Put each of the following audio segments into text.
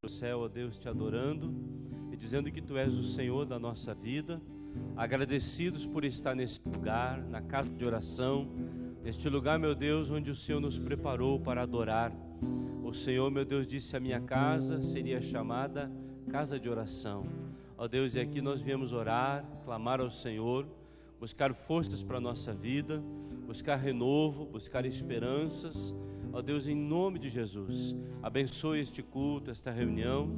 do céu, ó Deus, te adorando e dizendo que Tu és o Senhor da nossa vida, agradecidos por estar nesse lugar, na casa de oração, neste lugar, meu Deus, onde o Senhor nos preparou para adorar. O Senhor, meu Deus, disse: a minha casa seria chamada casa de oração. Ó Deus, e aqui nós viemos orar, clamar ao Senhor, buscar forças para a nossa vida, buscar renovo, buscar esperanças. Ó Deus, em nome de Jesus, abençoe este culto, esta reunião.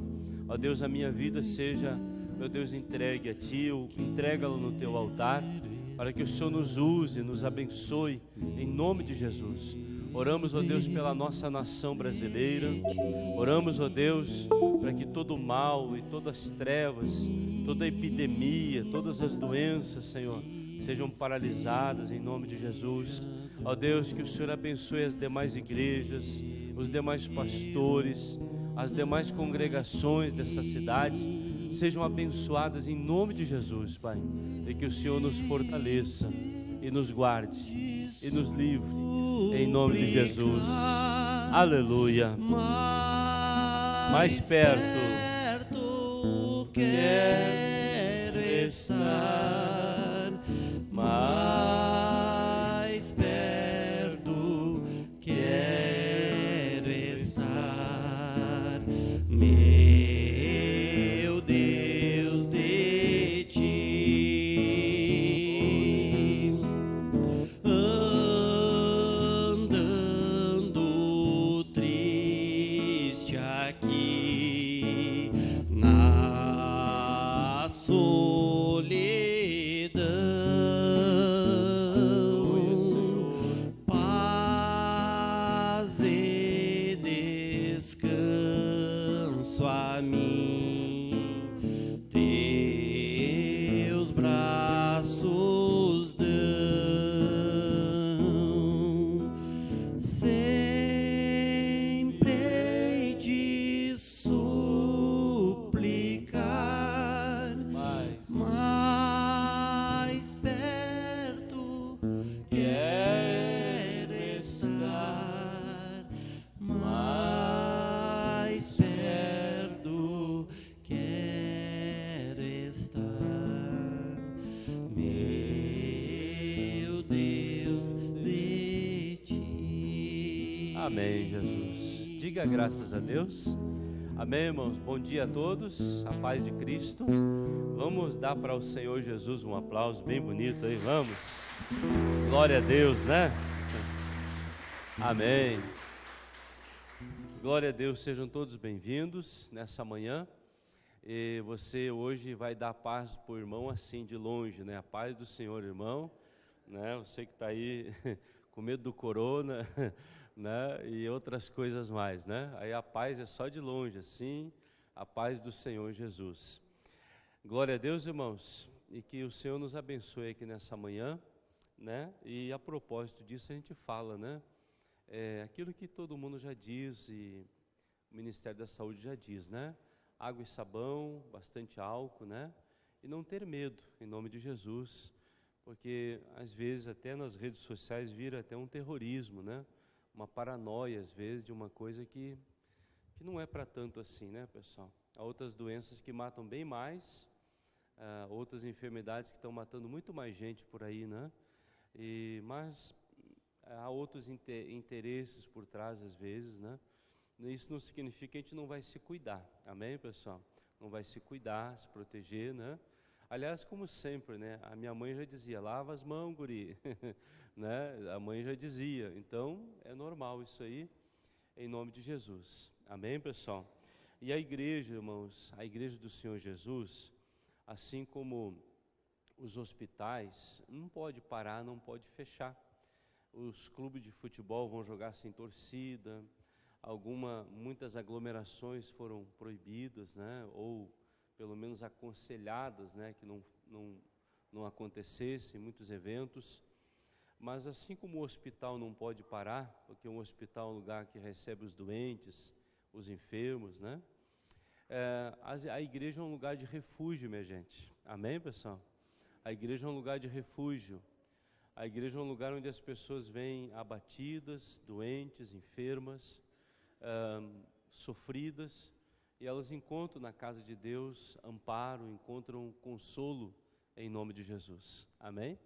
Ó Deus, a minha vida seja, meu Deus, entregue a Ti, entrega-la no Teu altar, para que o Senhor nos use, nos abençoe, em nome de Jesus. Oramos, ó Deus, pela nossa nação brasileira. Oramos, ó Deus, para que todo o mal e todas as trevas, toda a epidemia, todas as doenças, Senhor, sejam paralisadas em nome de Jesus. Ó Deus, que o Senhor abençoe as demais igrejas, os demais pastores, as demais congregações dessa cidade, sejam abençoadas em nome de Jesus, Pai. E que o Senhor nos fortaleça e nos guarde e nos livre em nome de Jesus. Aleluia. Mais perto quero estar, mais perto quero estar, meu Deus, de Ti, andando triste aqui na solidão, paz e descanso a mim, Teus braços dão, sempre hei de suplicar, mais perto quero estar, mais perto quero estar, meu Deus, de Ti. Amém, Jesus. Diga graças a Deus. Amém, irmãos. Bom dia a todos. A paz de Cristo. Vamos dar para o Senhor Jesus um aplauso bem bonito aí, vamos. Glória a Deus, né? Amém. Glória a Deus, sejam todos bem-vindos nessa manhã. E você hoje vai dar paz para o irmão assim de longe, né? A paz do Senhor, irmão, né? Você que está aí com medo do corona, né? E outras coisas mais, né? Aí a paz é só de longe, assim, a paz do Senhor Jesus. Glória a Deus, irmãos, e que o Senhor nos abençoe aqui nessa manhã, né? E a propósito disso a gente fala, né? Aquilo que todo mundo já diz e o Ministério da Saúde já diz, né? Água e sabão, bastante álcool, né? E não ter medo, em nome de Jesus, porque às vezes até nas redes sociais vira até um terrorismo, né? Uma paranoia às vezes de uma coisa que não é para tanto assim, né, pessoal? Há outras doenças que matam bem mais, outras enfermidades que estão matando muito mais gente por aí, né? Mas há outros interesses por trás às vezes, né? Isso não significa que a gente não vai se cuidar, amém, pessoal? Não vai se cuidar, se proteger, né? Aliás, como sempre, né? A minha mãe já dizia, lava as mãos, guri, né? A mãe já dizia, então é normal isso aí, em nome de Jesus, amém, pessoal? E a igreja, irmãos, a igreja do Senhor Jesus, assim como os hospitais, não pode parar, não pode fechar. Os clubes de futebol vão jogar sem torcida, muitas aglomerações foram proibidas, né? Ou pelo menos aconselhadas, né? Que não acontecessem muitos eventos. Mas assim como o hospital não pode parar, porque um hospital é um lugar que recebe os doentes, os enfermos, né? A igreja é um lugar de refúgio, minha gente. Amém, pessoal? A igreja é um lugar de refúgio. A igreja é um lugar onde as pessoas vêm abatidas, doentes, enfermas, sofridas, e elas encontram na casa de Deus amparo, encontram consolo em nome de Jesus. Amém?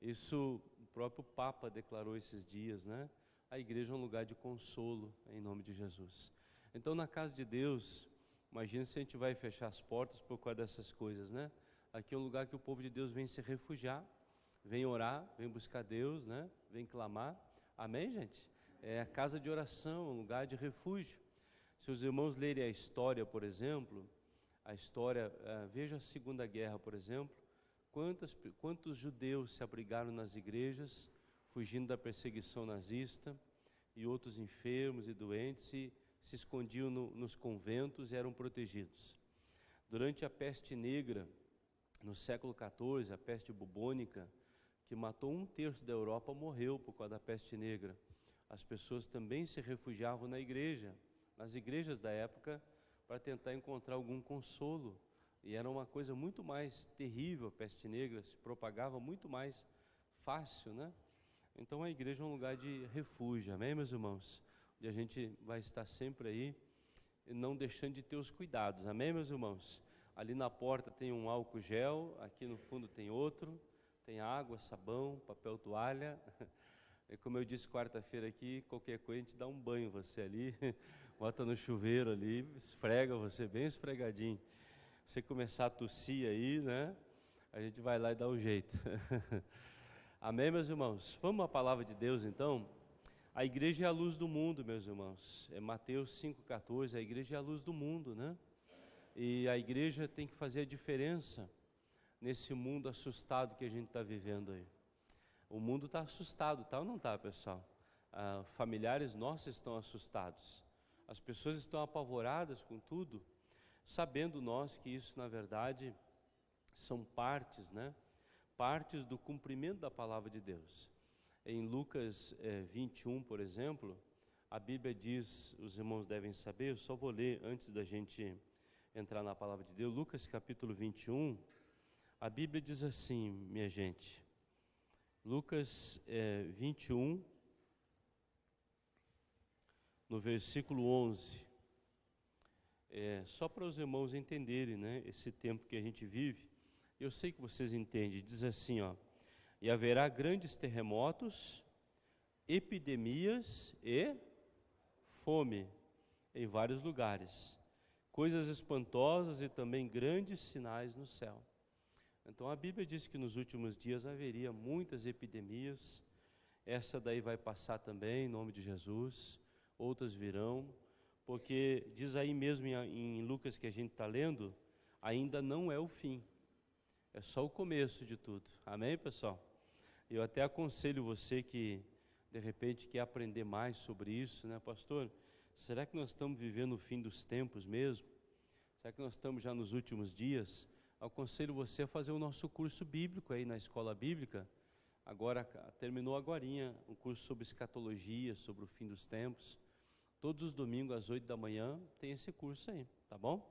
Isso o próprio Papa declarou esses dias, né? A igreja é um lugar de consolo em nome de Jesus. Então, na casa de Deus, imagina se a gente vai fechar as portas por causa dessas coisas, né? Aqui é um lugar que o povo de Deus vem se refugiar, vem orar, vem buscar Deus, né? Vem clamar. Amém, gente? É a casa de oração, um lugar de refúgio. Se os irmãos lerem a história, por exemplo, veja a Segunda Guerra, por exemplo, quantos judeus se abrigaram nas igrejas, fugindo da perseguição nazista, e outros enfermos e doentes se escondiam nos conventos e eram protegidos. Durante a peste negra, no século XIV, a peste bubônica, que matou 1/3 da Europa, morreu por causa da peste negra. As pessoas também se refugiavam nas igrejas da época, para tentar encontrar algum consolo. E era uma coisa muito mais terrível, a peste negra se propagava muito mais fácil, né? Então a igreja é um lugar de refúgio, amém, meus irmãos? E a gente vai estar sempre aí, não deixando de ter os cuidados, amém, meus irmãos? Ali na porta tem um álcool gel, aqui no fundo tem outro, tem água, sabão, papel toalha. E como eu disse quarta-feira aqui, qualquer coisa a gente dá um banho você ali, bota no chuveiro ali, esfrega você bem esfregadinho. Você começar a tossir aí, né? A gente vai lá e dá um jeito. Amém, meus irmãos? Vamos à palavra de Deus então? A igreja é a luz do mundo, meus irmãos. É Mateus 5,14, a igreja é a luz do mundo, né? E a igreja tem que fazer a diferença nesse mundo assustado que a gente está vivendo aí. O mundo está assustado, tá ou não está, pessoal? Familiares nossos estão assustados. As pessoas estão apavoradas com tudo, sabendo nós que isso, na verdade, são partes, né? Partes do cumprimento da palavra de Deus. Em Lucas 21, por exemplo, a Bíblia diz, os irmãos devem saber, eu só vou ler antes da gente entrar na palavra de Deus. Lucas capítulo 21, a Bíblia diz assim, minha gente, Lucas 21, no versículo 11, só para os irmãos entenderem, né, esse tempo que a gente vive. Eu sei que vocês entendem, diz assim, ó, e haverá grandes terremotos, epidemias e fome em vários lugares, coisas espantosas e também grandes sinais no céu. Então a Bíblia diz que nos últimos dias haveria muitas epidemias, essa daí vai passar também, em nome de Jesus, outras virão, porque diz aí mesmo em Lucas que a gente está lendo, ainda não é o fim, é só o começo de tudo, amém, pessoal? Eu até aconselho você que de repente quer aprender mais sobre isso, né, pastor? Será que nós estamos vivendo o fim dos tempos mesmo? Será que nós estamos já nos últimos dias? Aconselho você a fazer o nosso curso bíblico aí na escola bíblica. Agora, terminou agorinha um curso sobre escatologia, sobre o fim dos tempos. Todos os domingos às 8 da manhã tem esse curso aí, tá bom?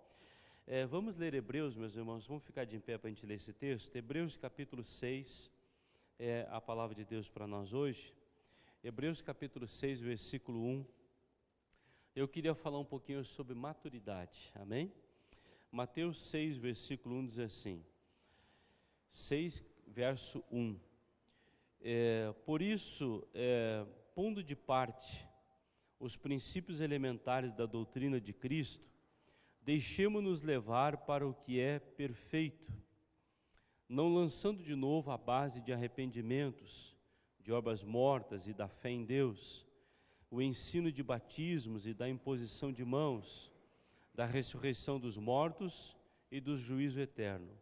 Vamos ler Hebreus, meus irmãos, vamos ficar de pé para a gente ler esse texto. Hebreus capítulo 6, é a palavra de Deus para nós hoje. Hebreus capítulo 6, versículo 1. Eu queria falar um pouquinho sobre maturidade, amém? Mateus 6, versículo 1 diz assim, 6, verso 1. Por isso, pondo de parte os princípios elementares da doutrina de Cristo, deixemo-nos levar para o que é perfeito, não lançando de novo a base de arrependimentos, de obras mortas e da fé em Deus, o ensino de batismos e da imposição de mãos, da ressurreição dos mortos e do juízo eterno.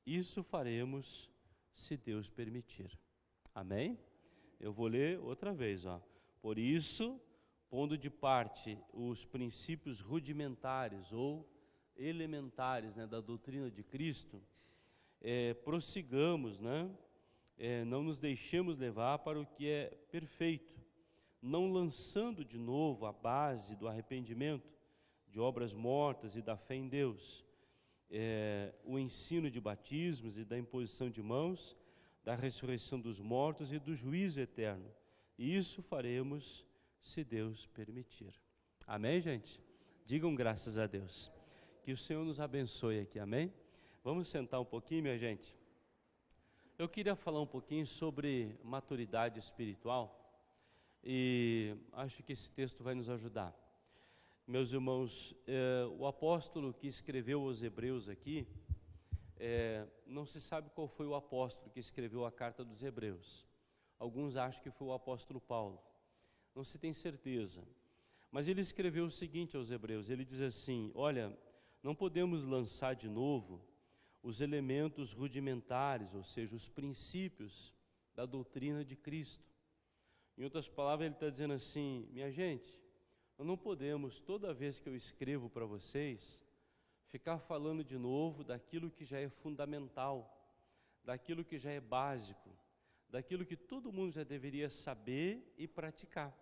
Isso faremos se Deus permitir. Amém? Eu vou ler outra vez, ó. Por isso, pondo de parte os princípios rudimentares ou elementares, né, da doutrina de Cristo, prossigamos, né? Não nos deixemos levar para o que é perfeito, não lançando de novo a base do arrependimento, de obras mortas e da fé em Deus, o ensino de batismos e da imposição de mãos, da ressurreição dos mortos e do juízo eterno. E isso faremos se Deus permitir. Amém, gente? Digam graças a Deus. Que o Senhor nos abençoe aqui, amém? Vamos sentar um pouquinho, minha gente. Eu queria falar um pouquinho sobre maturidade espiritual e acho que esse texto vai nos ajudar. Meus irmãos, o apóstolo que escreveu os Hebreus aqui, não se sabe qual foi o apóstolo que escreveu a carta dos Hebreus. Alguns acham que foi o apóstolo Paulo, não se tem certeza. Mas ele escreveu o seguinte aos Hebreus, ele diz assim: olha, não podemos lançar de novo os elementos rudimentares, ou seja, os princípios da doutrina de Cristo. Em outras palavras, ele está dizendo assim: minha gente, nós não podemos, toda vez que eu escrevo para vocês, ficar falando de novo daquilo que já é fundamental, daquilo que já é básico, daquilo que todo mundo já deveria saber e praticar.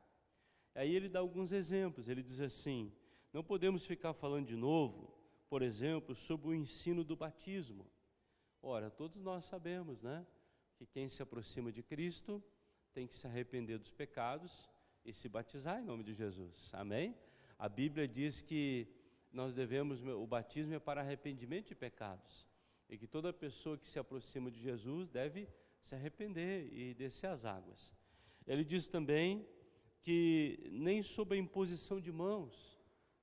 Aí ele dá alguns exemplos, ele diz assim: não podemos ficar falando de novo, por exemplo, sobre o ensino do batismo. Ora, todos nós sabemos, né, que quem se aproxima de Cristo tem que se arrepender dos pecados e se batizar em nome de Jesus, amém? A Bíblia diz que nós devemos, o batismo é para arrependimento de pecados, e que toda pessoa que se aproxima de Jesus deve se arrepender e descer as águas. Ele diz também que nem sob a imposição de mãos,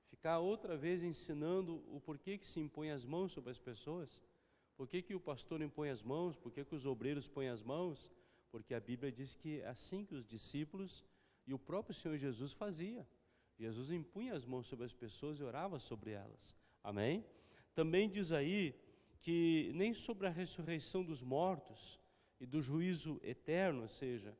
ficar outra vez ensinando o porquê que se impõe as mãos sobre as pessoas, por que o pastor impõe as mãos, por que os obreiros põem as mãos, porque a Bíblia diz que é assim que os discípulos e o próprio Senhor Jesus fazia. Jesus impunha as mãos sobre as pessoas e orava sobre elas, amém? Também diz aí que nem sobre a ressurreição dos mortos e do juízo eterno, ou seja,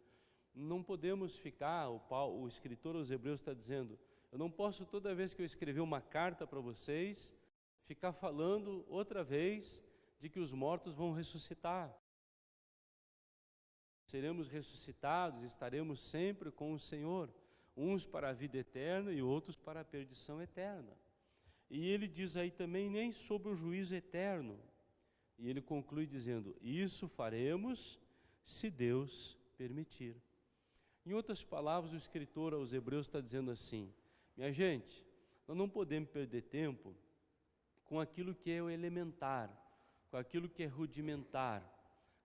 não podemos ficar, o escritor aos Hebreus está dizendo, eu não posso toda vez que eu escrever uma carta para vocês, ficar falando outra vez de que os mortos vão ressuscitar. Seremos ressuscitados, estaremos sempre com o Senhor, uns para a vida eterna e outros para a perdição eterna. E ele diz aí também nem sobre o juízo eterno. E ele conclui dizendo, isso faremos se Deus permitir. Em outras palavras, o escritor aos Hebreus está dizendo assim: minha gente, nós não podemos perder tempo com aquilo que é o elementar, com aquilo que é rudimentar,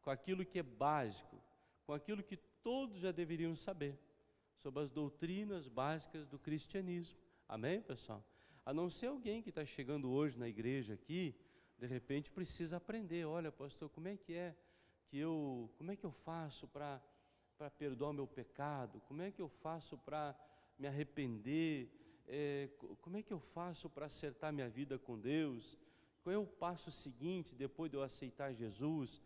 com aquilo que é básico, com aquilo que todos já deveriam saber, sobre as doutrinas básicas do cristianismo. Amém, pessoal? A não ser alguém que está chegando hoje na igreja aqui, de repente precisa aprender. Olha, pastor, como é que eu faço para perdoar o meu pecado? Como é que eu faço para me arrepender? Como é que eu faço para acertar minha vida com Deus? Qual é o passo seguinte depois de eu aceitar Jesus?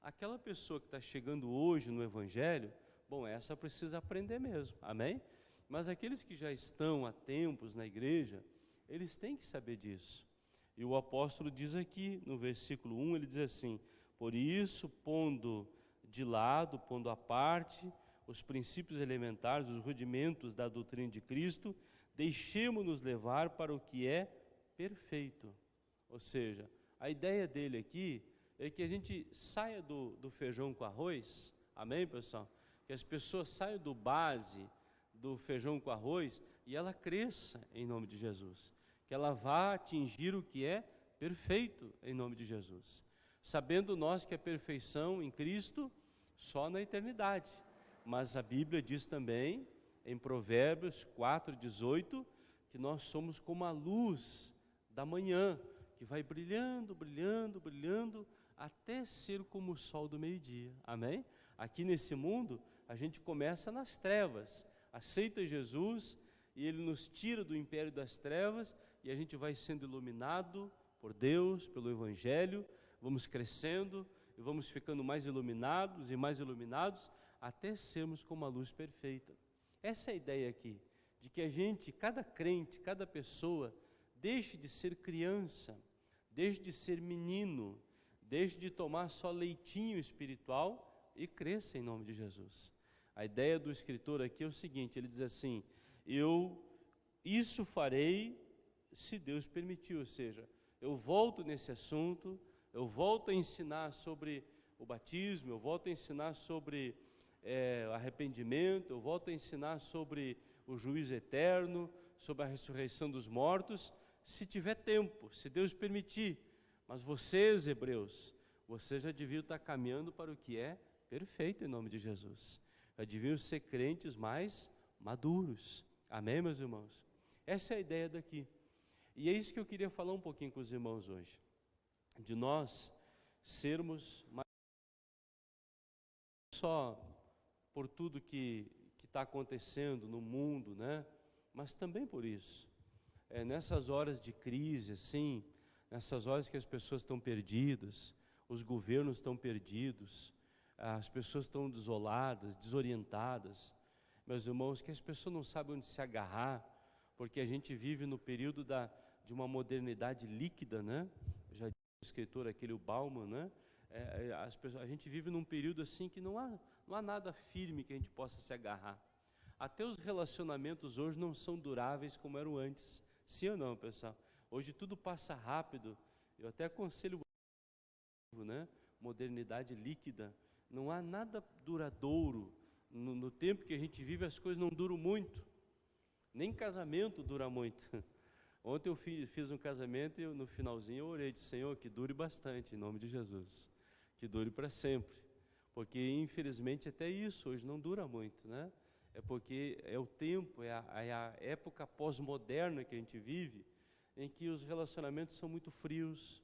Aquela pessoa que está chegando hoje no Evangelho, bom, essa precisa aprender mesmo, amém? Mas aqueles que já estão há tempos na igreja, eles têm que saber disso. E o apóstolo diz aqui, no versículo 1, ele diz assim: por isso, pondo à parte os princípios elementares, os rudimentos da doutrina de Cristo, deixemo-nos levar para o que é perfeito. Ou seja, a ideia dele aqui é que a gente saia do feijão com arroz, amém, pessoal? Que as pessoas saiam do base do feijão com arroz e ela cresça em nome de Jesus, que ela vá atingir o que é perfeito em nome de Jesus, sabendo nós que a perfeição em Cristo só na eternidade, mas a Bíblia diz também em Provérbios 4:18 que nós somos como a luz da manhã, que vai brilhando, brilhando, brilhando, até ser como o sol do meio-dia, amém? Aqui nesse mundo, a gente começa nas trevas, aceita Jesus e Ele nos tira do império das trevas e a gente vai sendo iluminado por Deus, pelo Evangelho, vamos crescendo e vamos ficando mais iluminados e mais iluminados, até sermos como a luz perfeita. Essa é a ideia aqui, de que a gente, cada crente, cada pessoa, deixe de ser criança, deixe de ser menino, deixe de tomar só leitinho espiritual e cresça em nome de Jesus. A ideia do escritor aqui é o seguinte, ele diz assim: isso farei se Deus permitir, ou seja, eu volto nesse assunto, eu volto a ensinar sobre o batismo, eu volto a ensinar sobre arrependimento, eu volto a ensinar sobre o juízo eterno, sobre a ressurreição dos mortos, se tiver tempo, se Deus permitir. Mas vocês, hebreus, vocês já deviam estar caminhando para o que é perfeito em nome de Jesus. Já deviam ser crentes mais maduros. Amém, meus irmãos? Essa é a ideia daqui. E é isso que eu queria falar um pouquinho com os irmãos hoje. De nós sermos mais só por tudo que está acontecendo no mundo, né? Mas também por isso. Nessas horas de crise, assim, nessas horas que as pessoas estão perdidas, os governos estão perdidos, as pessoas estão desoladas, desorientadas, meus irmãos, que as pessoas não sabem onde se agarrar, porque a gente vive no período de uma modernidade líquida, né? Já disse o escritor aquele, o Bauman, né? A gente vive num período assim que não há nada firme que a gente possa se agarrar. Até os relacionamentos hoje não são duráveis como eram antes. Sim ou não, pessoal? Hoje tudo passa rápido. Eu até aconselho, né? Modernidade líquida. Não há nada duradouro. No tempo que a gente vive, as coisas não duram muito. Nem casamento dura muito. Ontem eu fiz um casamento e no finalzinho eu orei, disse, Senhor, que dure bastante, em nome de Jesus. Que dure para sempre. Porque, infelizmente, até isso hoje não dura muito, né? É porque é o tempo, é a época pós-moderna que a gente vive, em que os relacionamentos são muito frios,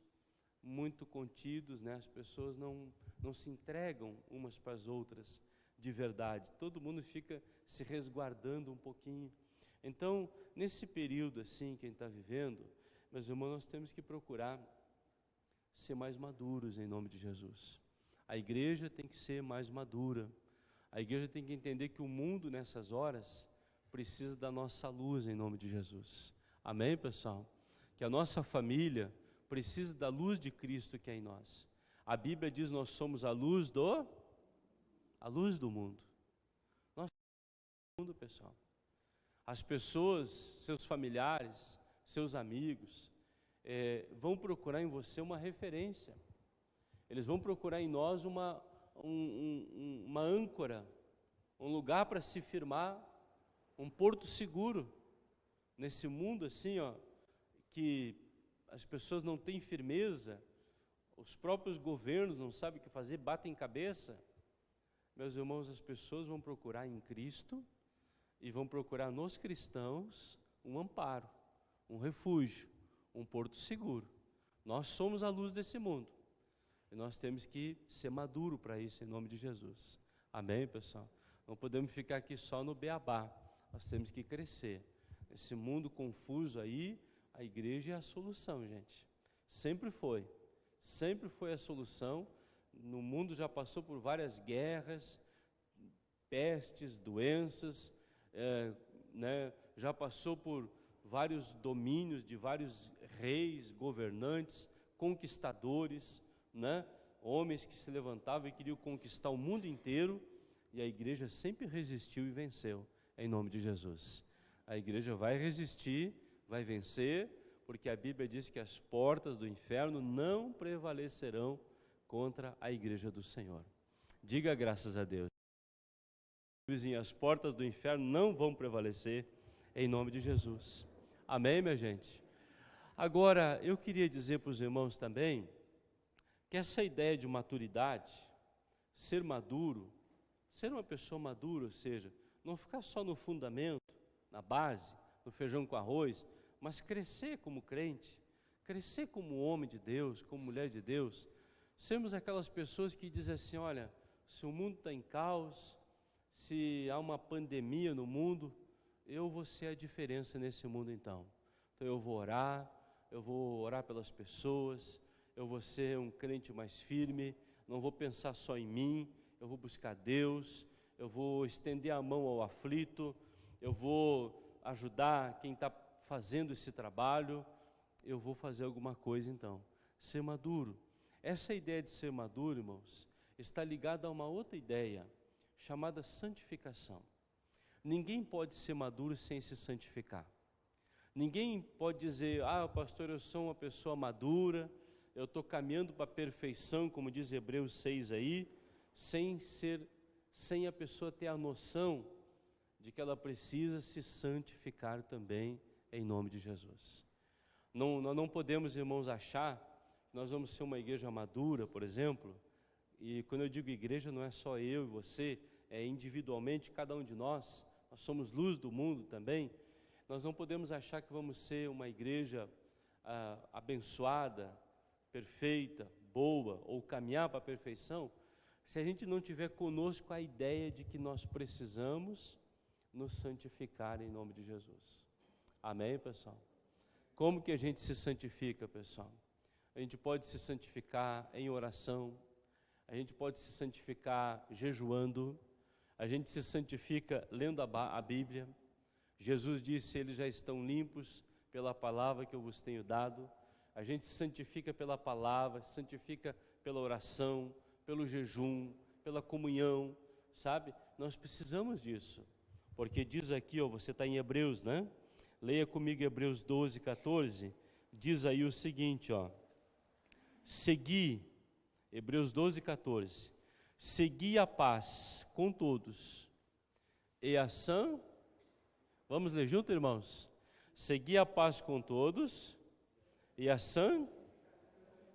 muito contidos, né? As pessoas não se entregam umas para as outras de verdade. Todo mundo fica se resguardando um pouquinho. Então, nesse período assim que a gente está vivendo, meus irmãos, nós temos que procurar ser mais maduros em nome de Jesus. A igreja tem que ser mais madura. A igreja tem que entender que o mundo nessas horas precisa da nossa luz em nome de Jesus. Amém, pessoal? Que a nossa família precisa da luz de Cristo que é em nós. A Bíblia diz: nós somos a luz do mundo. Nós somos o mundo, pessoal. As pessoas, seus familiares, seus amigos, vão procurar em você uma referência. Eles vão procurar em nós uma âncora, um lugar para se firmar, um porto seguro. Nesse mundo assim, que as pessoas não têm firmeza, os próprios governos não sabem o que fazer, batem cabeça. Meus irmãos, as pessoas vão procurar em Cristo e vão procurar nos cristãos um amparo, um refúgio, um porto seguro. Nós somos a luz desse mundo e nós temos que ser maduro para isso em nome de Jesus. Amém, pessoal? Não podemos ficar aqui só no beabá, nós temos que crescer. Esse mundo confuso aí, a igreja é a solução, gente. Sempre foi a solução. No mundo já passou por várias guerras, pestes, doenças, já passou por vários domínios de vários reis, governantes, conquistadores, né? Homens que se levantavam e queriam conquistar o mundo inteiro, e a igreja sempre resistiu e venceu, em nome de Jesus. A igreja vai resistir, vai vencer, porque a Bíblia diz que as portas do inferno não prevalecerão contra a igreja do Senhor. Diga graças a Deus. Vizinho, as portas do inferno não vão prevalecer em nome de Jesus. Amém, minha gente? Agora, eu queria dizer para os irmãos também que essa ideia de maturidade, ser maduro, ser uma pessoa madura, ou seja, não ficar só no fundamento, na base, no feijão com arroz, mas crescer como crente, crescer como homem de Deus, como mulher de Deus, sermos aquelas pessoas que dizem assim, olha, se o mundo está em caos, se há uma pandemia no mundo, eu vou ser a diferença nesse mundo então. Então eu vou orar pelas pessoas, eu vou ser um crente mais firme, não vou pensar só em mim, eu vou buscar Deus, eu vou estender a mão ao aflito, eu vou ajudar quem está fazendo esse trabalho, eu vou fazer alguma coisa então. Ser maduro. Essa ideia de ser maduro, irmãos, está ligada a uma outra ideia, chamada santificação. Ninguém pode ser maduro sem se santificar. Ninguém pode dizer, pastor, eu sou uma pessoa madura, eu estou caminhando para a perfeição, como diz Hebreus 6 aí, sem a pessoa ter a noção de que ela precisa se santificar também em nome de Jesus. Nós não podemos, irmãos, achar que nós vamos ser uma igreja madura, por exemplo, e quando eu digo igreja não é só eu e você, é individualmente cada um de nós somos luz do mundo também. Nós não podemos achar que vamos ser uma igreja abençoada, perfeita, boa, ou caminhar para a perfeição, se a gente não tiver conosco a ideia de que nós precisamos nos santificar em nome de Jesus. Amém, pessoal? Como que a gente se santifica, pessoal? A gente pode se santificar em oração, a gente pode se santificar jejuando, a gente se santifica lendo a Bíblia. Jesus disse: eles já estão limpos pela palavra que eu vos tenho dado. A gente se santifica pela palavra, se santifica pela oração, pelo jejum, pela comunhão, sabe? Nós precisamos disso, porque diz aqui, você está em Hebreus, né? Leia comigo Hebreus 12, 14, diz aí o seguinte, segui, Hebreus 12, 14, segui a paz com todos, e a sã, vamos ler junto, irmãos? Segui a paz com todos, e a sã,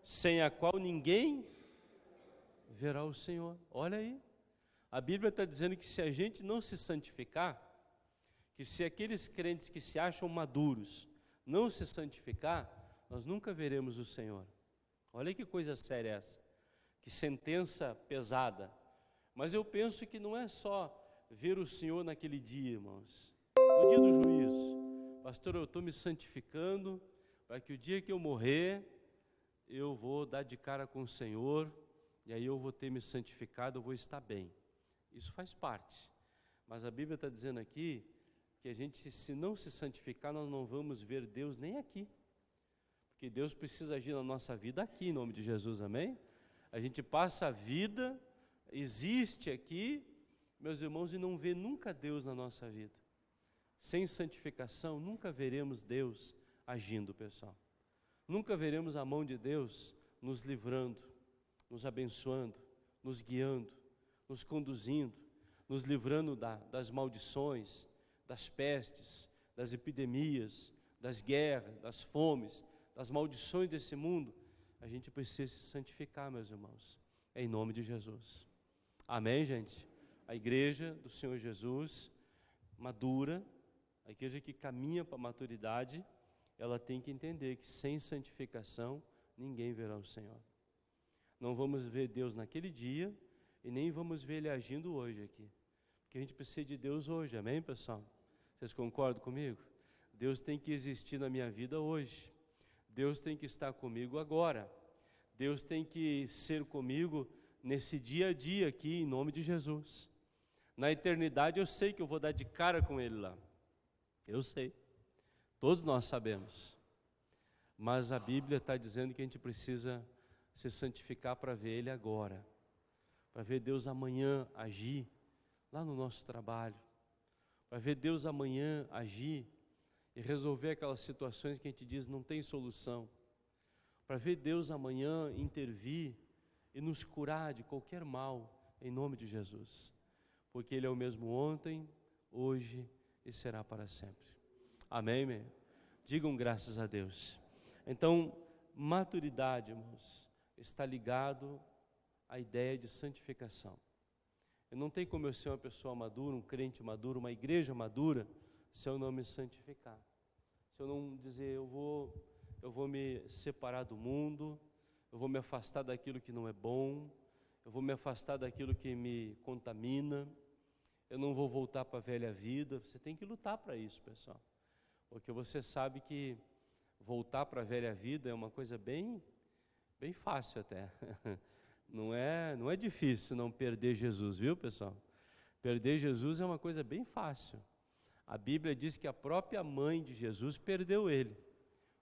sem a qual ninguém verá o Senhor. Olha aí, a Bíblia está dizendo que se a gente não se santificar, que se aqueles crentes que se acham maduros não se santificar, nós nunca veremos o Senhor. Olha que coisa séria essa, que sentença pesada. Mas eu penso que não é só ver o Senhor naquele dia, irmãos, no dia do juízo. Pastor, eu estou me santificando para que o dia que eu morrer, eu vou dar de cara com o Senhor, e aí eu vou ter me santificado, eu vou estar bem. Isso faz parte. Mas a Bíblia está dizendo aqui que a gente, se não se santificar, nós não vamos ver Deus nem aqui. Porque Deus precisa agir na nossa vida aqui, em nome de Jesus, amém? A gente passa a vida, existe aqui, meus irmãos, e não vê nunca Deus na nossa vida. Sem santificação, nunca veremos Deus agindo, pessoal. Nunca veremos a mão de Deus nos livrando, nos abençoando, nos guiando, nos conduzindo, nos livrando das maldições, das pestes, das epidemias, das guerras, das fomes, das maldições desse mundo. A gente precisa se santificar, meus irmãos, em nome de Jesus. Amém, gente? A igreja do Senhor Jesus, madura, a igreja que caminha para a maturidade, ela tem que entender que sem santificação, ninguém verá o Senhor. Não vamos ver Deus naquele dia, e nem vamos ver Ele agindo hoje aqui. Porque a gente precisa de Deus hoje, amém, pessoal? Vocês concordam comigo? Deus tem que existir na minha vida hoje. Deus tem que estar comigo agora. Deus tem que ser comigo nesse dia a dia aqui, em nome de Jesus. Na eternidade eu sei que eu vou dar de cara com Ele lá. Eu sei. Todos nós sabemos. Mas a Bíblia está dizendo que a gente precisa se santificar para ver Ele agora. Para ver Deus amanhã agir lá no nosso trabalho. Para ver Deus amanhã agir e resolver aquelas situações que a gente diz não tem solução. Para ver Deus amanhã intervir e nos curar de qualquer mal, em nome de Jesus. Porque Ele é o mesmo ontem, hoje e será para sempre. Amém, meu? Digam graças a Deus. Então, maturidade, irmãos, está ligado à ideia de santificação. Eu não tenho como eu ser uma pessoa madura, um crente maduro, uma igreja madura, se eu não me santificar. Se eu não dizer, eu vou me separar do mundo, eu vou me afastar daquilo que não é bom, eu vou me afastar daquilo que me contamina, eu não vou voltar para a velha vida. Você tem que lutar para isso, pessoal. Porque você sabe que voltar para a velha vida é uma coisa bem fácil até. Não é difícil não perder Jesus, viu, pessoal? Perder Jesus é uma coisa bem fácil. A Bíblia diz que a própria mãe de Jesus perdeu ele.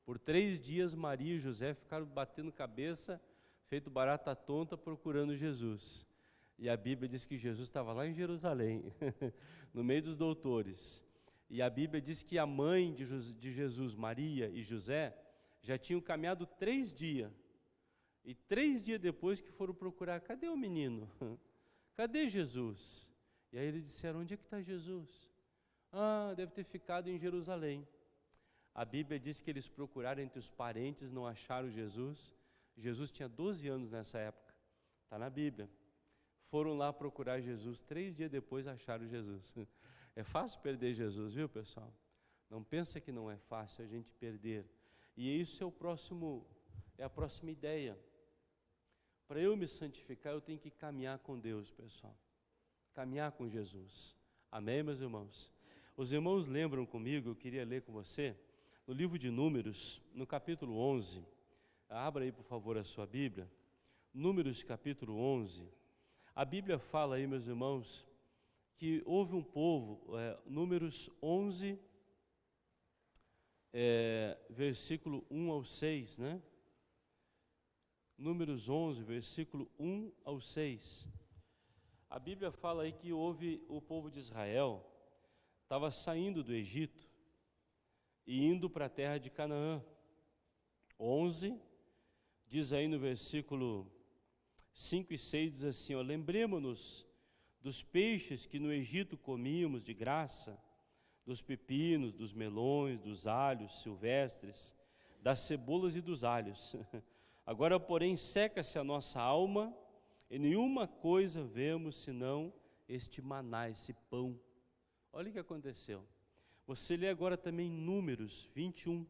Por 3 dias Maria e José ficaram batendo cabeça, feito barata tonta, procurando Jesus. E a Bíblia diz que Jesus estava lá em Jerusalém, no meio dos doutores. E a Bíblia diz que a mãe de Jesus, Maria e José, já tinham caminhado 3 dias. E 3 dias depois que foram procurar, cadê o menino? Cadê Jesus? E aí eles disseram, onde é que está Jesus? Ah, deve ter ficado em Jerusalém. A Bíblia diz que eles procuraram entre os parentes, não acharam Jesus. Jesus tinha 12 anos nessa época, está na Bíblia. Foram lá procurar Jesus, 3 dias depois acharam Jesus. É fácil perder Jesus, viu, pessoal? Não pensa que não é fácil a gente perder. E isso é a próxima ideia. Para eu me santificar, eu tenho que caminhar com Deus, pessoal. Caminhar com Jesus. Amém, meus irmãos? Os irmãos lembram comigo, eu queria ler com você, no livro de Números, no capítulo 11. Abra aí, por favor, a sua Bíblia. Números, capítulo 11. A Bíblia fala aí, meus irmãos, que houve um povo, Números 11, versículo 1 ao 6, né? Números 11, versículo 1 ao 6. A Bíblia fala aí que houve o povo de Israel, estava saindo do Egito e indo para a terra de Canaã. 11, diz aí no versículo 5 e 6, diz assim, ó, lembremos-nos dos peixes que no Egito comíamos de graça, dos pepinos, dos melões, dos alhos silvestres, das cebolas e dos alhos. Agora, porém, seca-se a nossa alma, e nenhuma coisa vemos senão este maná, esse pão. Olha o que aconteceu. Você lê agora também Números 21,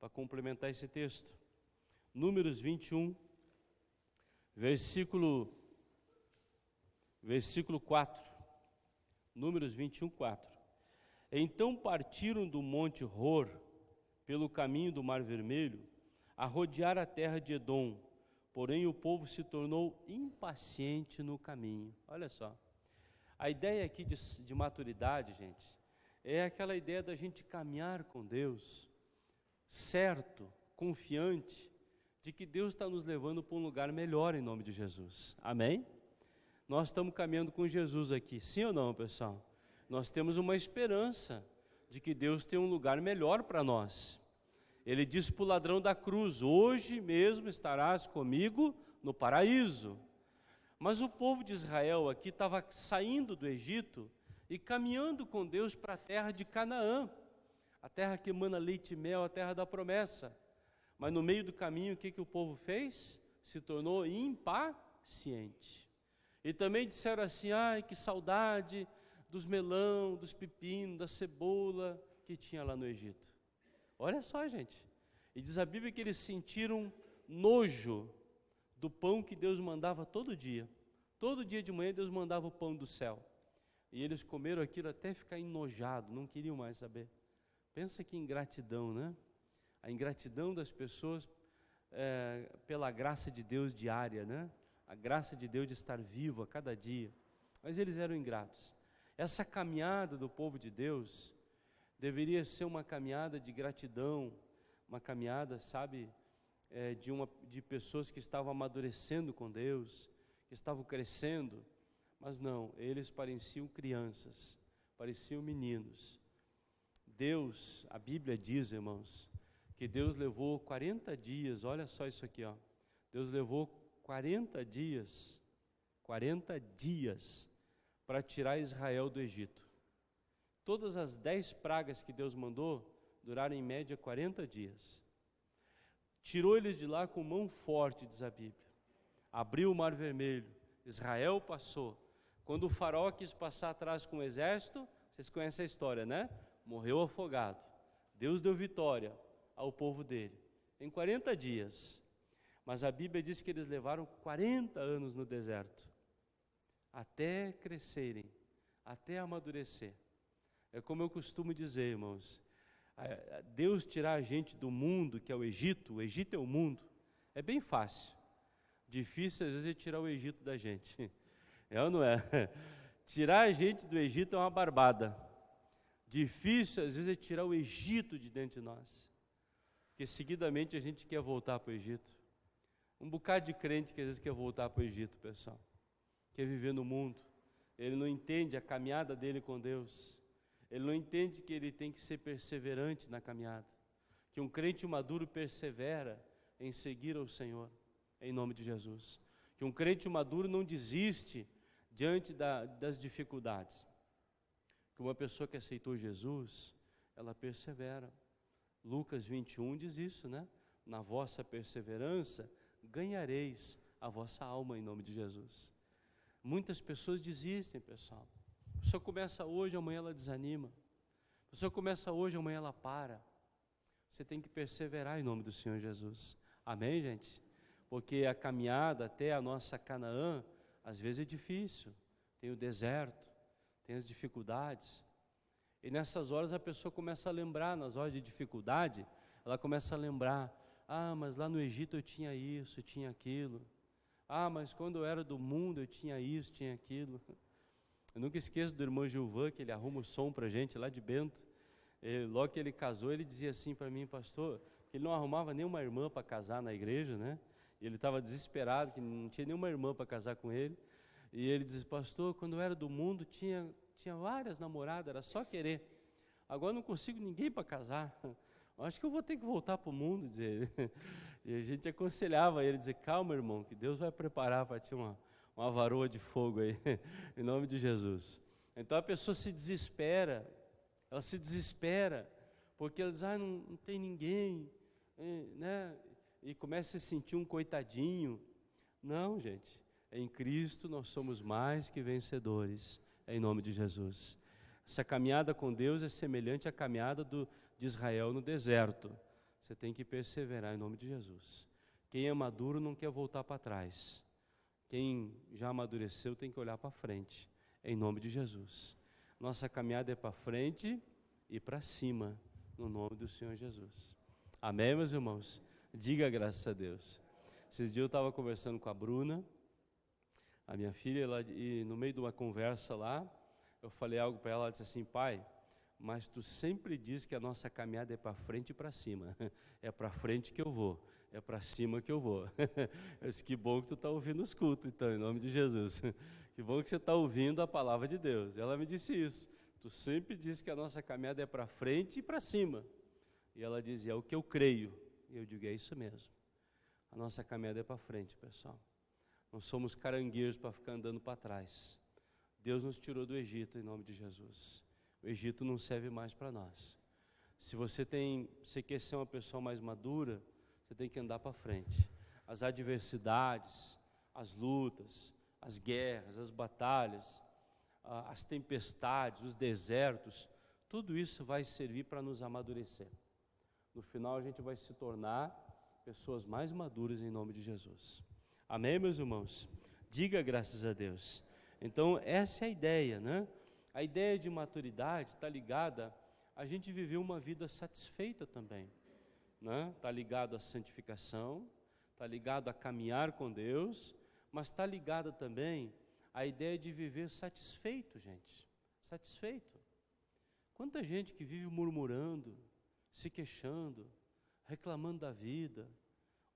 para complementar esse texto. Números 21, versículo 4. Números 21, 4. Então partiram do monte Hor, pelo caminho do Mar Vermelho, a rodear a terra de Edom, porém o povo se tornou impaciente no caminho. Olha só, a ideia aqui de maturidade, gente, é aquela ideia da gente caminhar com Deus, certo, confiante, de que Deus está nos levando para um lugar melhor em nome de Jesus, amém? Nós estamos caminhando com Jesus aqui, sim ou não, pessoal? Nós temos uma esperança de que Deus tem um lugar melhor para nós. Ele disse para o ladrão da cruz, hoje mesmo estarás comigo no paraíso. Mas o povo de Israel aqui estava saindo do Egito e caminhando com Deus para a terra de Canaã, a terra que emana leite e mel, a terra da promessa. Mas no meio do caminho, o que o povo fez? Se tornou impaciente. E também disseram assim, ai, que saudade dos melão, dos pepinos, da cebola que tinha lá no Egito. Olha só, gente, e diz a Bíblia que eles sentiram nojo do pão que Deus mandava todo dia de manhã Deus mandava o pão do céu, e eles comeram aquilo até ficar enojado, não queriam mais saber. Pensa que ingratidão, né? A ingratidão das pessoas pela graça de Deus diária, né? A graça de Deus de estar vivo a cada dia, mas eles eram ingratos. Essa caminhada do povo de Deus deveria ser uma caminhada de gratidão, uma caminhada, sabe, de pessoas que estavam amadurecendo com Deus, que estavam crescendo, mas não, eles pareciam crianças, pareciam meninos. Deus, a Bíblia diz, irmãos, que Deus levou 40 dias, olha só isso aqui, ó, Deus levou 40 dias para tirar Israel do Egito. Todas as 10 pragas que Deus mandou duraram em média 40 dias. Tirou eles de lá com mão forte, diz a Bíblia. Abriu o Mar Vermelho, Israel passou. Quando o faraó quis passar atrás com o exército, vocês conhecem a história, né? Morreu afogado. Deus deu vitória ao povo dele, em 40 dias. Mas a Bíblia diz que eles levaram 40 anos no deserto, até crescerem, até amadurecer. É como eu costumo dizer, irmãos, Deus tirar a gente do mundo, que é o Egito é o mundo, é bem fácil. Difícil, às vezes, é tirar o Egito da gente. É ou não é? Tirar a gente do Egito é uma barbada. Difícil, às vezes, é tirar o Egito de dentro de nós. Porque, seguidamente, a gente quer voltar para o Egito. Um bocado de crente que, às vezes, quer voltar para o Egito, pessoal. Quer viver no mundo. Ele não entende a caminhada dele com Deus. Ele não entende que ele tem que ser perseverante na caminhada, que um crente maduro persevera em seguir ao Senhor, em nome de Jesus, que um crente maduro não desiste diante das dificuldades, que uma pessoa que aceitou Jesus, ela persevera, Lucas 21 diz isso, né? Na vossa perseverança ganhareis a vossa alma em nome de Jesus. Muitas pessoas desistem, pessoal. A pessoa começa hoje, amanhã ela desanima. A pessoa começa hoje, amanhã ela para. Você tem que perseverar em nome do Senhor Jesus. Amém, gente? Porque a caminhada até a nossa Canaã, às vezes é difícil. Tem o deserto, tem as dificuldades. E nessas horas a pessoa começa a lembrar, nas horas de dificuldade, ela começa a lembrar, mas lá no Egito eu tinha isso, eu tinha aquilo. Mas quando eu era do mundo eu tinha isso, tinha aquilo. Eu nunca esqueço do irmão Gilvan, que ele arruma o som para a gente lá de Bento. Logo que ele casou, ele dizia assim para mim, pastor, que ele não arrumava nenhuma irmã para casar na igreja, né? E ele estava desesperado, que não tinha nenhuma irmã para casar com ele. E ele dizia, pastor, quando eu era do mundo tinha várias namoradas, era só querer. Agora não consigo ninguém para casar. Acho que eu vou ter que voltar para o mundo, dizer ele. E a gente aconselhava ele, dizer, calma, irmão, que Deus vai preparar para ti uma varoa de fogo aí, em nome de Jesus. Então a pessoa se desespera, ela se desespera, porque ela diz, não tem ninguém, né? E começa a se sentir um coitadinho. Não, gente, em Cristo nós somos mais que vencedores, em nome de Jesus. Essa caminhada com Deus é semelhante à caminhada de Israel no deserto. Você tem que perseverar em nome de Jesus. Quem é maduro não quer voltar para trás. Quem já amadureceu tem que olhar para frente, em nome de Jesus. Nossa caminhada é para frente e para cima, no nome do Senhor Jesus. Amém, meus irmãos? Diga graças a Deus. Esses dias eu estava conversando com a Bruna, a minha filha, e no meio de uma conversa lá, eu falei algo para ela, ela disse assim, pai, mas tu sempre diz que a nossa caminhada é para frente e para cima. É para frente que eu vou, é para cima que eu vou. Eu disse, que bom que tu está ouvindo os cultos, então, em nome de Jesus. Que bom que você está ouvindo a palavra de Deus. Ela me disse isso. Tu sempre diz que a nossa caminhada é para frente e para cima. E ela dizia, é o que eu creio. E eu digo, é isso mesmo. A nossa caminhada é para frente, pessoal. Não somos caranguejos para ficar andando para trás. Deus nos tirou do Egito, em nome de Jesus. O Egito não serve mais para nós. Se você quer ser uma pessoa mais madura, você tem que andar para frente. As adversidades, as lutas, as guerras, as batalhas, as tempestades, os desertos, tudo isso vai servir para nos amadurecer. No final a gente vai se tornar pessoas mais maduras em nome de Jesus. Amém, meus irmãos? Diga graças a Deus. Então essa é a ideia, né? A ideia de maturidade está ligada a gente viver uma vida satisfeita também, né? Está ligado à santificação, está ligado a caminhar com Deus, mas está ligada também à ideia de viver satisfeito, gente, satisfeito. Quanta gente que vive murmurando, se queixando, reclamando da vida.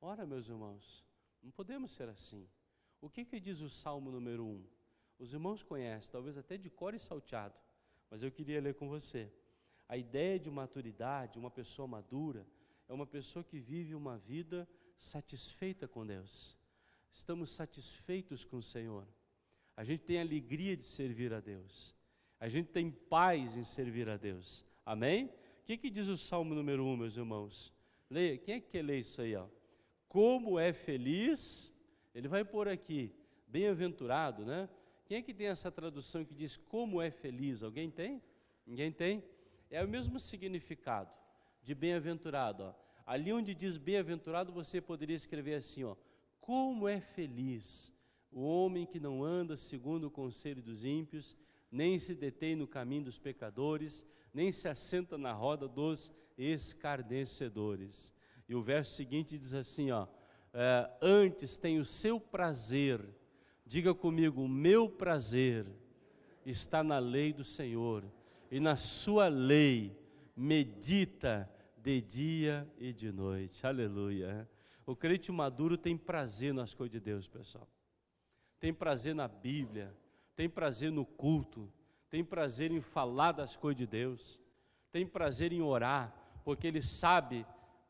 Ora, meus irmãos, não podemos ser assim. O que diz o Salmo número 1? Os irmãos conhecem, talvez até de cor e salteado, mas eu queria ler com você. A ideia de maturidade, uma pessoa madura, é uma pessoa que vive uma vida satisfeita com Deus. Estamos satisfeitos com o Senhor. A gente tem alegria de servir a Deus. A gente tem paz em servir a Deus. Amém? O que diz o Salmo número 1, meus irmãos? Leia. Quem é que quer ler isso aí? Como é feliz, ele vai pôr aqui, bem-aventurado, né? Quem é que tem essa tradução que diz como é feliz? Alguém tem? Ninguém tem? É o mesmo significado de bem-aventurado. Ali onde diz bem-aventurado, você poderia escrever assim, como é feliz o homem que não anda segundo o conselho dos ímpios, nem se detém no caminho dos pecadores, nem se assenta na roda dos escarnecedores. E o verso seguinte diz assim, antes tem o seu prazer, diga comigo, o meu prazer está na lei do Senhor, e na sua lei medita de dia e de noite. Aleluia. O crente maduro tem prazer nas coisas de Deus, pessoal. Tem prazer na Bíblia, tem prazer no culto, tem prazer em falar das coisas de Deus, tem prazer em orar, porque ele sabe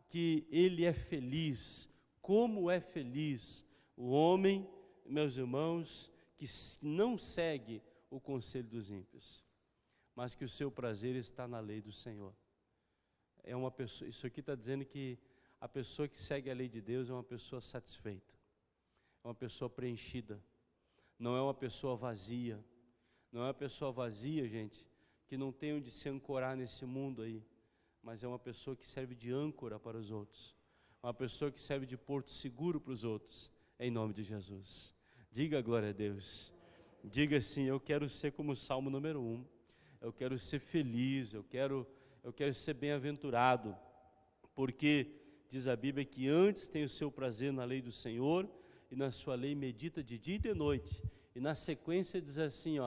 que ele é feliz. Como é feliz o homem, meus irmãos, que não segue o conselho dos ímpios, mas que o seu prazer está na lei do Senhor. é uma pessoa, isso aqui está dizendo que a pessoa que segue a lei de Deus é uma pessoa satisfeita, é uma pessoa preenchida, não é uma pessoa vazia. Não é uma pessoa vazia, gente, que não tem onde se ancorar nesse mundo aí, mas é uma pessoa que serve de âncora para os outros, uma pessoa que serve de porto seguro para os outros, em nome de Jesus. Diga glória a Deus. Diga assim: eu quero ser como o Salmo número 1, eu quero ser feliz, eu quero ser bem-aventurado, porque diz a Bíblia que antes tem o seu prazer na lei do Senhor, e na sua lei medita de dia e de noite. E na sequência diz assim,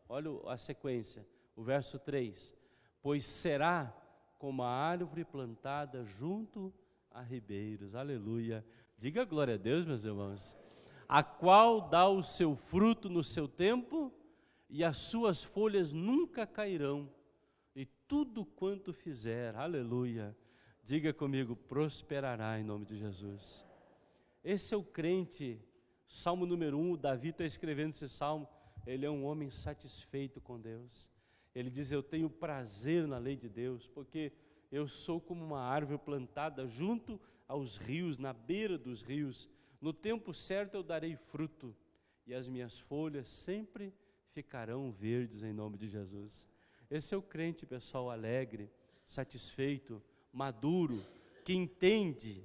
olha a sequência, o verso 3: pois será como a árvore plantada junto a ribeiros. Aleluia. Diga glória a Deus, meus irmãos. A qual dá o seu fruto no seu tempo, e as suas folhas nunca cairão, e tudo quanto fizer, aleluia, diga comigo, prosperará em nome de Jesus. Esse é o crente. Salmo número 1, Davi está escrevendo esse salmo, ele é um homem satisfeito com Deus. Ele diz: eu tenho prazer na lei de Deus, porque eu sou como uma árvore plantada junto aos rios, na beira dos rios. No tempo certo eu darei fruto, e as minhas folhas sempre ficarão verdes em nome de Jesus. Esse é o crente, pessoal, alegre, satisfeito, maduro, que entende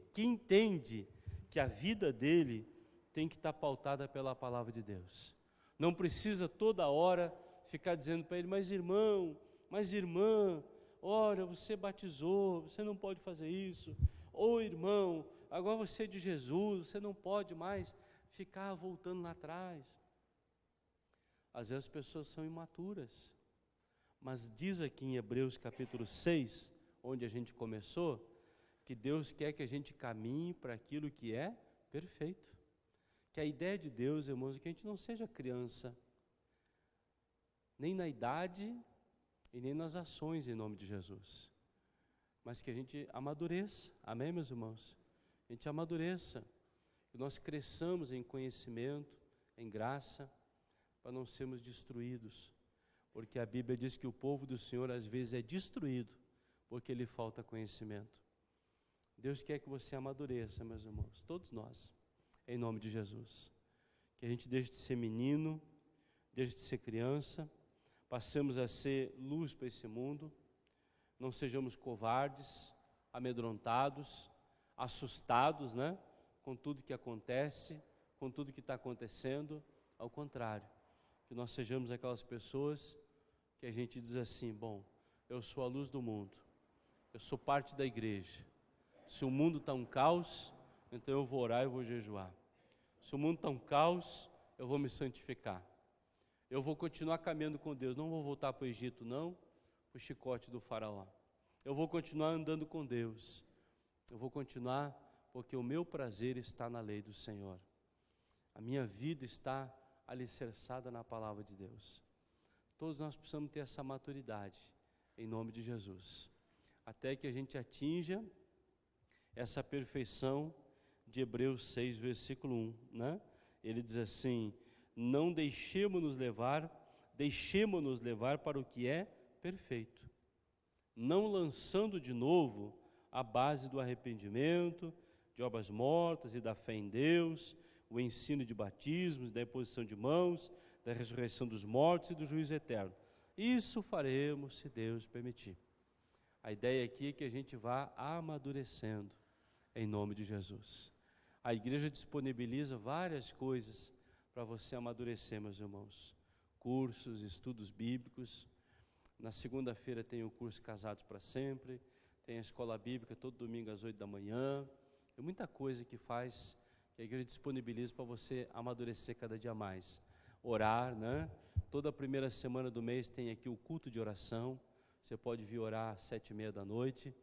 que a vida dele tem que estar pautada pela palavra de Deus. Não precisa toda hora ficar dizendo para ele: mas irmão, mas irmã, ora, você batizou, você não pode fazer isso. Ou irmão, agora você é de Jesus, você não pode mais ficar voltando lá atrás. Às vezes as pessoas são imaturas, mas diz aqui em Hebreus capítulo 6, onde a gente começou, que Deus quer que a gente caminhe para aquilo que é perfeito. Que a ideia de Deus, irmãos, é que a gente não seja criança, nem na idade e nem nas ações, em nome de Jesus, mas que a gente amadureça, amém, meus irmãos? A gente amadureça, que nós cresçamos em conhecimento, em graça, para não sermos destruídos, porque a Bíblia diz que o povo do Senhor às vezes é destruído, porque lhe falta conhecimento. Deus quer que você amadureça, meus irmãos, todos nós, em nome de Jesus. Que a gente deixe de ser menino, deixe de ser criança, passemos a ser luz para esse mundo, não sejamos covardes, amedrontados, assustados, com tudo que acontece, com tudo que está acontecendo. Ao contrário, que nós sejamos aquelas pessoas que a gente diz assim: bom, eu sou a luz do mundo, eu sou parte da igreja. Se o mundo está um caos, então eu vou orar e vou jejuar. Se o mundo está um caos, eu vou me santificar. Eu vou continuar caminhando com Deus, não vou voltar para o Egito não, para o chicote do faraó. Eu vou continuar andando com Deus. Eu vou continuar porque o meu prazer está na lei do Senhor. A minha vida está alicerçada na palavra de Deus. Todos nós precisamos ter essa maturidade, em nome de Jesus, até que a gente atinja essa perfeição de Hebreus 6, versículo 1, Ele diz assim: não deixemo-nos levar para o que é perfeito, não lançando de novo a base do arrependimento, de obras mortas e da fé em Deus, o ensino de batismos, da imposição de mãos, da ressurreição dos mortos e do juízo eterno. Isso faremos se Deus permitir. A ideia aqui é que a gente vá amadurecendo, em nome de Jesus. A igreja disponibiliza várias coisas para você amadurecer, meus irmãos. Cursos, estudos bíblicos. Na segunda-feira tem o curso Casados para Sempre, tem a escola bíblica todo domingo às 8 da manhã. Tem muita coisa que faz, que a igreja disponibiliza para você amadurecer cada dia mais. Orar, Toda a primeira semana do mês tem aqui o culto de oração. Você pode vir orar às 7h30 da noite.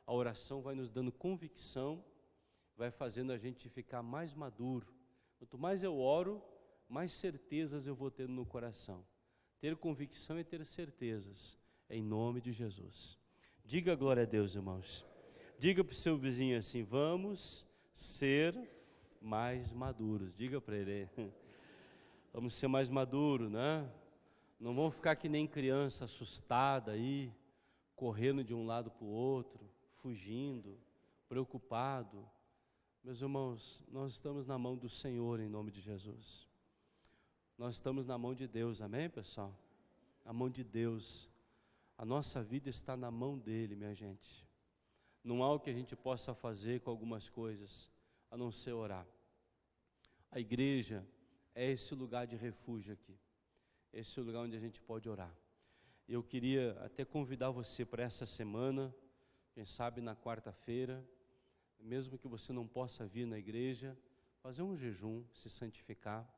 A oração vai nos dando convicção, vai fazendo a gente ficar mais maduro. Quanto mais eu oro, mais certezas eu vou tendo no coração. Ter convicção é ter certezas, em nome de Jesus. Diga glória a Deus, irmãos. Diga para o seu vizinho assim: vamos ser mais maduros. Diga para ele: vamos ser mais maduros, Não vamos ficar que nem criança assustada aí, correndo de um lado para o outro, fugindo, preocupado. Meus irmãos, nós estamos na mão do Senhor em nome de Jesus. Nós estamos na mão de Deus, amém, pessoal? A mão de Deus. A nossa vida está na mão dEle, minha gente. Não há o que a gente possa fazer com algumas coisas, a não ser orar. A igreja é esse lugar de refúgio aqui. Esse é o lugar onde a gente pode orar. Eu queria até convidar você para essa semana, quem sabe na quarta-feira, mesmo que você não possa vir na igreja, fazer um jejum, se santificar.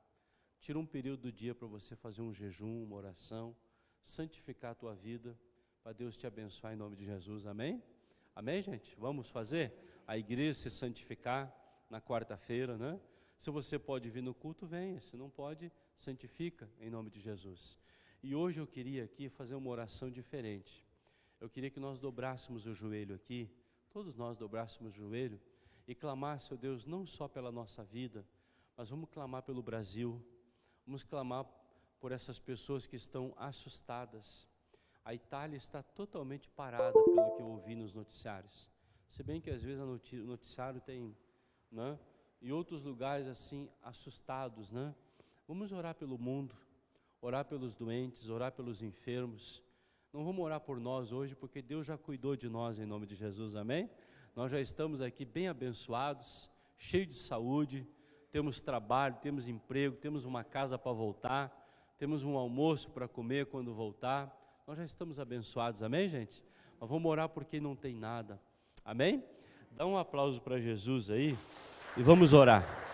Tira um período do dia para você fazer um jejum, uma oração, santificar a tua vida, para Deus te abençoar em nome de Jesus, amém? Amém, gente? Vamos fazer? A igreja se santificar na quarta-feira, né? Se você pode vir no culto, venha. Se não pode, santifica em nome de Jesus. E hoje eu queria aqui fazer uma oração diferente. Eu queria que nós dobrássemos o joelho aqui, todos nós dobrássemos o joelho e clamássemos, Deus, não só pela nossa vida, mas vamos clamar pelo Brasil, vamos clamar por essas pessoas que estão assustadas. A Itália está totalmente parada pelo que eu ouvi nos noticiários. Se bem que às vezes o noticiário tem, né? E outros lugares assim, assustados, né? Vamos orar pelo mundo, orar pelos doentes, orar pelos enfermos. Não vamos orar por nós hoje, porque Deus já cuidou de nós em nome de Jesus, amém? Nós já estamos aqui bem abençoados, cheios de saúde, temos trabalho, temos emprego, temos uma casa para voltar, temos um almoço para comer quando voltar. Nós já estamos abençoados, amém, gente? Mas vamos orar por quem não tem nada, amém? Dá um aplauso para Jesus aí e vamos orar.